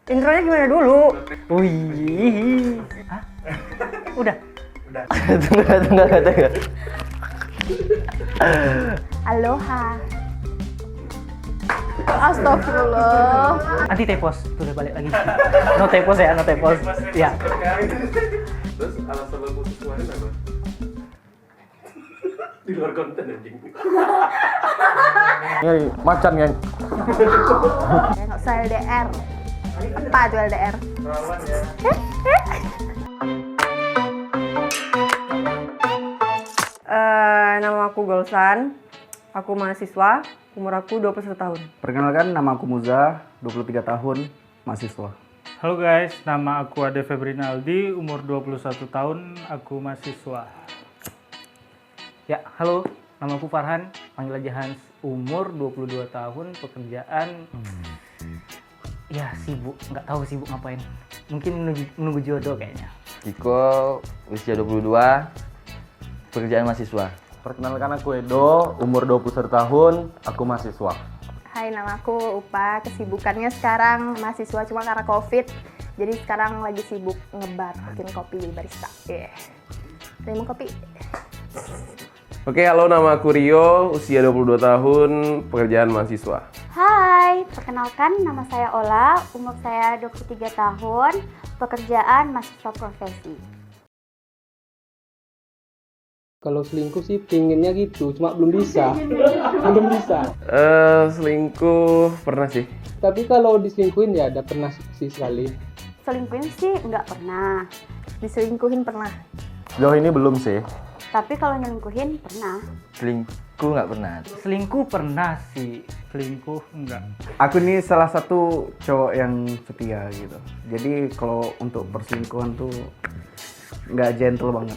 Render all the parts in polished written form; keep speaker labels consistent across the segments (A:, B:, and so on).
A: Intronya gimana dulu?
B: Wih. Hah? Udah.
C: Udah.
B: Tunggu.
A: Aloha. Astagfirullah.
B: Nanti tepos, tuh udah balik lagi. No tepos ya, no tepos. Ya.
C: Terus alasan lo putus kemarin apa? Di luar konten anjing.
D: Ini macan geng.
A: Nggak usah LDR. Apa tuh LDR?
C: Perawan ya.
A: Nama aku Golsan. Aku mahasiswa. Umur aku 21 tahun.
D: Perkenalkan, nama aku Muza, 23 tahun, mahasiswa.
E: Halo guys, nama aku Ade Febrinaldi, umur 21 tahun, aku mahasiswa.
B: Ya, halo. Nama aku Farhan, panggil aja Hans. Umur 22 tahun, pekerjaan ya sibuk, nggak tahu sibuk ngapain. Mungkin menunggu jodoh kayaknya.
F: Iko, usia 22, pekerjaan mahasiswa.
D: Perkenalkan aku Edo, umur 21 tahun, aku mahasiswa.
A: Hai, nama aku Upa. Kesibukannya sekarang mahasiswa cuma karena COVID. Jadi sekarang lagi sibuk ngebar, bikin kopi di barista. Mau kopi?
C: Oke, halo, nama aku Rio, usia 22 tahun, pekerjaan mahasiswa.
G: Hai, perkenalkan nama saya Ola, umur saya 23 tahun, pekerjaan mahasiswa profesi.
H: Kalau selingkuh sih pinginnya gitu, cuma belum bisa. Belum bisa.
C: Selingkuh pernah sih.
H: Tapi kalau diselingkuhin ya ada pernah sih sekali.
G: Selingkuhin sih nggak pernah,
A: Diselingkuhin pernah.
D: Sejauh ini belum sih.
G: tapi kalau nyelingkuhin pernah.
F: Selingkuh nggak pernah.
B: Selingkuh pernah sih.
E: Selingkuh enggak.
D: Aku ini salah satu cowok yang setia gitu. Jadi kalau untuk perselingkuhan tuh nggak gentle banget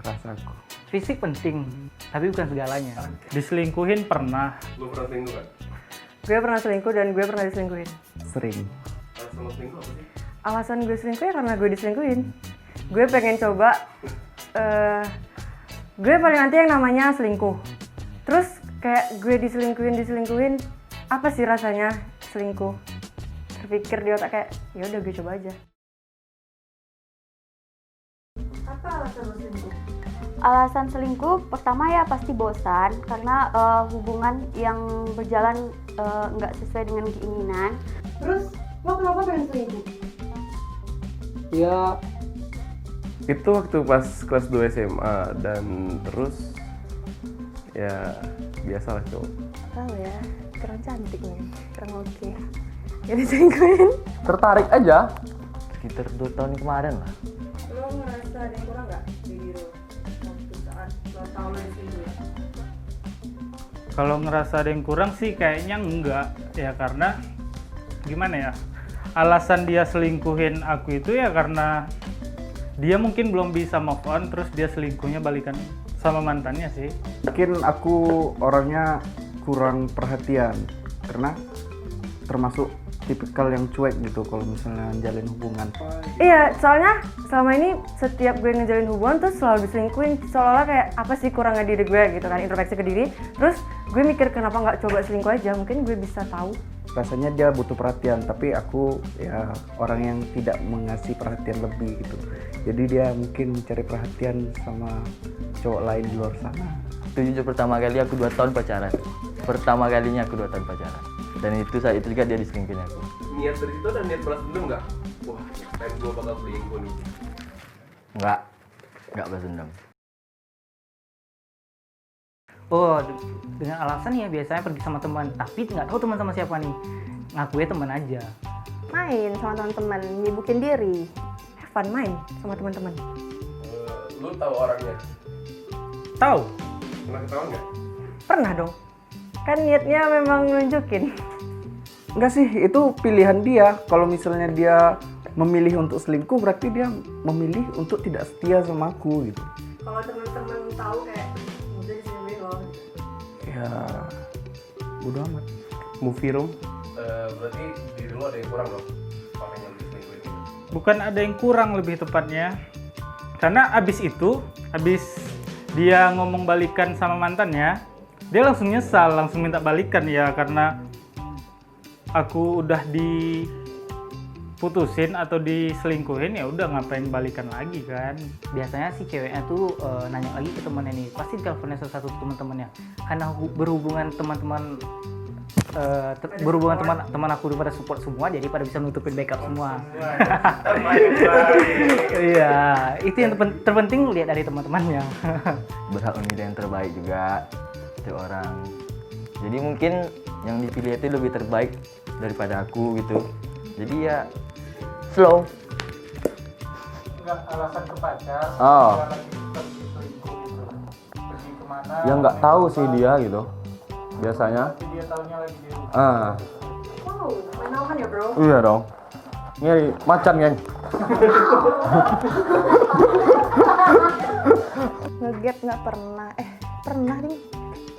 D: rasa aku.
B: Fisik penting, tapi bukan segalanya.
E: Diselingkuhin pernah.
C: Lu pernah selingkuh kan?
A: Gue pernah selingkuh dan gue pernah diselingkuhin.
D: Sering.
C: Alasan lo selingkuh apa sih?
A: Alasan gue selingkuh ya karena gue diselingkuhin. Gue pengen coba, gue paling nanti yang namanya selingkuh. Terus kayak gue diselingkuhin, apa sih rasanya selingkuh? Terpikir di otak kayak, ya udah gue coba aja. Apa alasan lo selingkuh?
G: Alasan selingkuh pertama ya pasti bosan karena hubungan yang berjalan nggak sesuai dengan keinginan.
A: Terus lo kenapa pengen selingkuh?
H: Ya
C: Itu waktu pas kelas 2 SMA dan terus ya biasalah cowok.
A: Tahu ya, kurang cantik nih, kurang oke. Ya diselingkuhin.
D: Tertarik aja.
F: Sekitar 2 tahun kemarin lah.
A: Lo ngerasa ada yang kurang nggak di diri lo waktu saat lo tahu lo diselingkuhin?
E: Kalau ngerasa ada yang kurang sih kayaknya enggak. Ya karena gimana ya? Alasan dia selingkuhin aku itu ya karena dia mungkin belum bisa move on, terus dia selingkuhnya balikan sama mantannya sih.
D: Mungkin aku orangnya kurang perhatian karena termasuk tipikal yang cuek gitu kalau misalnya jalin hubungan.
A: Iya, soalnya selama ini setiap gue ngejalin hubungan tuh selalu diselingkuhin. Seolah-olah kayak apa sih kurangnya diri gue gitu kan, introspeksi ke diri. Terus gue mikir kenapa nggak coba selingkuh aja, mungkin gue bisa tahu.
D: Rasanya dia butuh perhatian, tapi aku ya orang yang tidak mengasih perhatian lebih gitu. Jadi dia mungkin mencari perhatian sama cowok lain di luar sana.
F: Itu jujur pertama kali aku 2 tahun pacaran. Pertama kalinya aku 2 tahun pacaran. Dan itu saat itu juga dia diselingkuhin aku.
C: Niat dari situ dan niat balas dendam nggak? Wah, time gue bakal selingkuh nih.
F: Enggak balas dendam.
B: Oh, dengan alasan ya biasanya pergi sama teman, tapi nggak tahu teman sama siapa nih. Ngakunya teman aja.
A: Main sama teman-teman, nyibukin diri. Have fun main sama teman-teman.
C: Lu tahu orangnya?
E: Tahu?
C: Pernah ketahuan nggak?
A: Pernah dong. Kan niatnya memang nunjukin.
D: Enggak sih, itu pilihan dia. Kalau misalnya dia memilih untuk selingkuh, berarti dia memilih untuk tidak setia sama aku gitu.
A: Kalau teman-teman tahu kayak udah diselingkuhin loh.
D: Ya, bodo amat.
C: Movie room? Berarti diri lu ada yang kurang dong? Makanya lu diselingkuhin gitu.
E: Bukan ada yang kurang lebih tepatnya. Karena abis dia ngomong balikan sama mantannya, dia langsung nyesal, langsung minta balikan ya karena aku udah putusin atau diselingkuhin ya udah ngapain balikan lagi kan.
B: Biasanya sih ceweknya tuh nanya lagi ke temannya nih, pasti teleponnya salah satu teman-temannya, karena berhubungan teman-teman teman aku udah pada support semua, jadi pada bisa nutupin backup semua. Iya, itu yang terpenting lihat dari teman-temannya.
F: Berhak memilih yang terbaik juga setiap orang. Jadi mungkin yang dipilih itu lebih terbaik daripada aku gitu. Jadi ya slow.
E: Enggak alasan ke pacar,
C: Oh.
E: dia lagi pergi selingkuh gitu. Pergi kemana?
C: Ya nggak tahu sih dia gitu. Biasanya.
E: Tapi dia taunya lagi di rumah.
A: Wow, menyenangkan ya bro.
C: Iya dong. Ngeri macan, geng.
I: Ngegap nggak pernah. Pernah nih.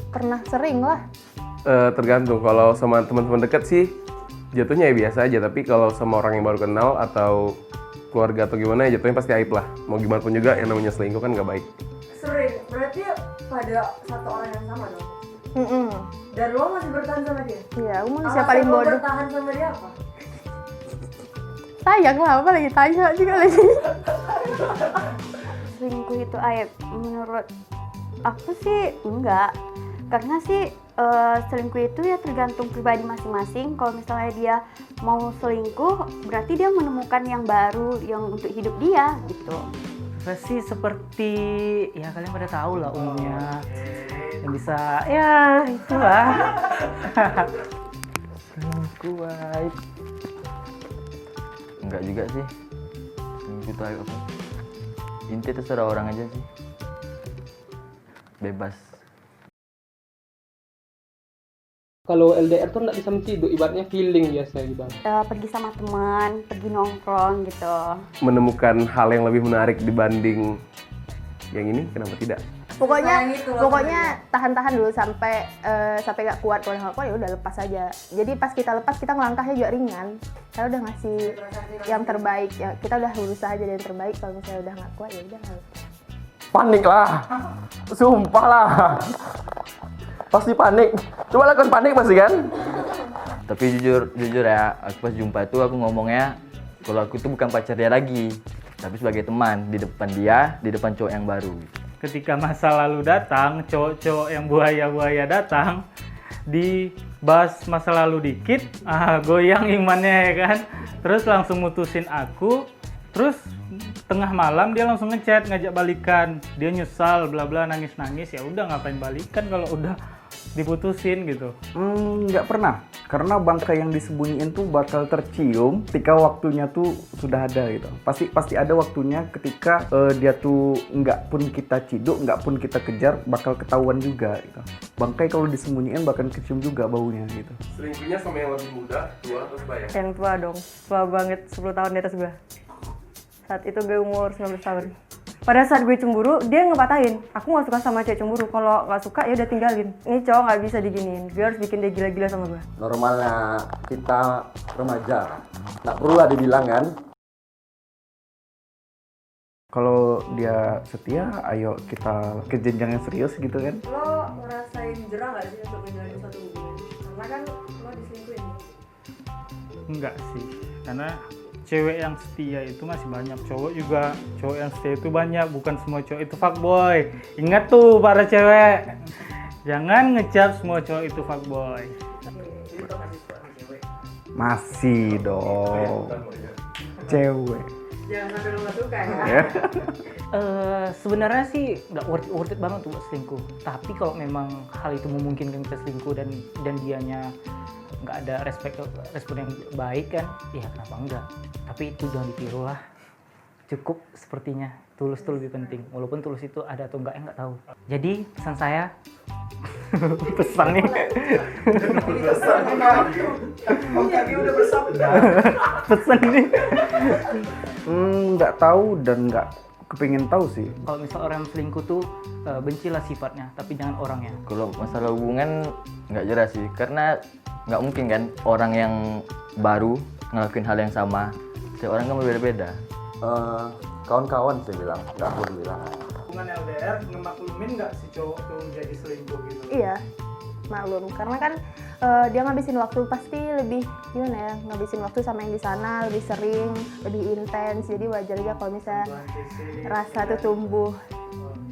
I: Pernah sering lah.
C: Tergantung. Kalau sama teman-teman dekat sih jatuhnya ya biasa aja. Tapi kalau sama orang yang baru kenal atau keluarga atau gimana ya jatuhnya pasti aib lah. Mau gimana pun juga yang namanya selingkuh kan nggak baik.
A: Sering, berarti pada satu orang yang sama dong. Dan lo masih bertahan sama dia?
I: Iya, aku manusia
A: Alasan
I: paling
A: lo
I: bodoh.
A: bertahan sama dia apa?
I: Sayang lah, apa lagi tanya juga lagi.
G: Selingkuh itu aib? Menurut aku sih enggak. Karena sih selingkuh itu ya tergantung pribadi masing-masing. Kalau misalnya dia mau selingkuh, berarti dia menemukan yang baru yang untuk hidup dia gitu.
B: Pasti seperti ya kalian pada tahu lah umumnya, yang bisa ya itulah.
F: Selingkuh aib. Enggak juga sih. Selingkuh itu aib apa? Inti terserah orang aja sih. Bebas.
H: Kalau LDR tuh nggak bisa menciduk, ibaratnya feeling biasa ibarat.
G: Pergi sama teman, pergi nongkrong gitu.
C: Menemukan hal yang lebih menarik dibanding yang ini, kenapa tidak?
I: Pokoknya,
A: Nah, itu loh,
I: pokoknya tahan-tahan dulu sampai nggak kuat. Kalau nggak kuat ya udah lepas aja. Jadi pas kita lepas kita ngelangkahnya juga ringan. Kita udah ngasih yang terbaik. Ya, kita udah berusaha jadi yang terbaik. Kalau misalnya udah nggak kuat ya udah nggak lepas.
C: Panik lah, sumpah lah. Pasti panik. Coba lakukan panik pasti kan?
F: Tapi jujur ya, aku pas jumpa itu aku ngomongnya kalau aku itu bukan pacar dia lagi, tapi sebagai teman di depan dia, di depan cowok yang baru.
E: Ketika masa lalu datang, cowok-cowok yang buaya-buaya datang, dibahas masa lalu dikit, goyang imannya ya kan, terus langsung mutusin aku, terus tengah malam dia langsung ngechat ngajak balikan, dia nyesal bla bla nangis-nangis, ya udah ngapain balikan kalau udah diputusin gitu.
D: Nggak pernah, karena bangkai yang disembunyiin tuh bakal tercium ketika waktunya tuh sudah ada gitu. Pasti ada waktunya ketika dia tuh nggak pun kita ciduk, nggak pun kita kejar, bakal ketahuan juga gitu. Bangkai kalau disembunyiin bakal kecium juga baunya gitu.
C: Selingkuhnya sama yang lebih muda, tua atau sebaya?
A: Yang tua dong, tua banget, 10 tahun di atas gue. Saat itu gue umur 19 tahun. Pada saat gue cemburu, dia ngepatahin. Aku gak suka sama cewek cemburu. Kalau gak suka ya udah tinggalin. Ini cowok gak bisa diginiin. Gue harus bikin dia gila-gila sama gue.
J: Normalnya kita remaja, nggak perlu lah dibilang kan.
D: Kalau dia setia, ayo kita ke jenjang yang serius gitu kan.
A: Lo ngerasain jerah gak sih untuk menjalani suatu hubungan? Karena kan lo diselingkuhin.
E: Enggak sih, karena cewek yang setia itu masih banyak, cowok juga, cowok yang setia itu banyak, bukan semua cowok itu fuckboy. Ingat tuh para cewek, jangan ngecap semua cowok itu fuckboy.
D: Masih dong. Cewek.
A: Jangan sampai lo gak suka ya.
B: Sebenarnya sih nggak worth it banget untuk selingkuh. Tapi kalau memang hal itu memungkinkan kita selingkuh dan dianya nggak ada respon yang baik kan, ya kenapa enggak? Tapi itu jangan ditiru lah. Cukup sepertinya tulus itu lebih penting. Walaupun tulus itu ada atau enggak, nggak tahu. Jadi pesan saya, pesan nih. Pesan nih.
D: Nggak tahu dan nggak kepingin tahu sih.
B: Kalau misal orang selingkuh tuh bencilah sifatnya, tapi jangan orangnya.
F: Kalau masalah hubungan nggak jelas sih, karena nggak mungkin kan orang yang baru ngelakuin hal yang sama. Setiap orang kan berbeda-beda.
J: Kawan-kawan saya bilang, nggak perlu bilang.
E: Hubungan LDR ngemaklumin nggak si cowok tuh jadi selingkuh gitu?
I: Iya. maklum karena kan dia ngabisin waktu pasti lebih gimana ya, ngabisin waktu sama yang di sana lebih sering, lebih intens, jadi wajar aja kalau misalnya rasa tuh tumbuh.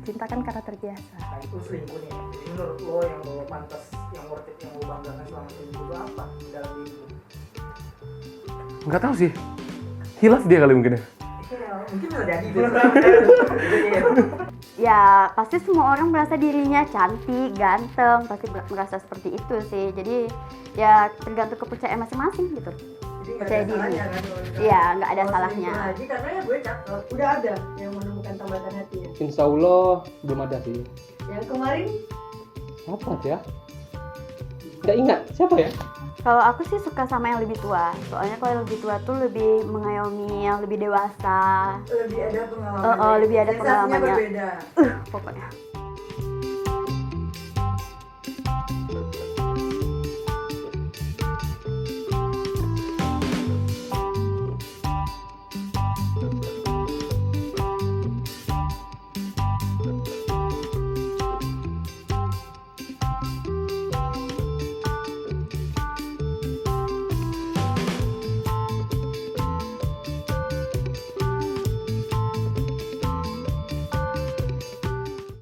I: Cinta kan karena terbiasa.
B: Nah, itu selingkuh nih. Jadi menurut lo yang lo pantas, yang worth it, yang lo banggakan selama selingkuh itu apa di dalam diri lo?
C: Nggak tahu sih. Hilaf dia kali mungkin ya.
B: Mungkin bisa jadi.
G: Ya pasti semua orang merasa dirinya cantik, ganteng, pasti merasa seperti itu sih. Jadi ya tergantung kepercayaan masing-masing gitu. Percaya diri. Iya, nggak ada salahnya.
A: Karena ya gue cakep, udah ada yang menemukan tambatan hatinya.
H: Insya Allah belum ada sih.
A: Yang kemarin
H: Apa ya? Nggak ingat siapa ya?
G: Kalau aku sih suka sama yang lebih tua. Soalnya kalau yang lebih tua tuh lebih mengayomi, yang lebih dewasa.
A: lebih ada pengalaman.
G: Lebih ada
A: Sensasinya
G: pengalamannya.
A: berbeda.
G: Pokoknya.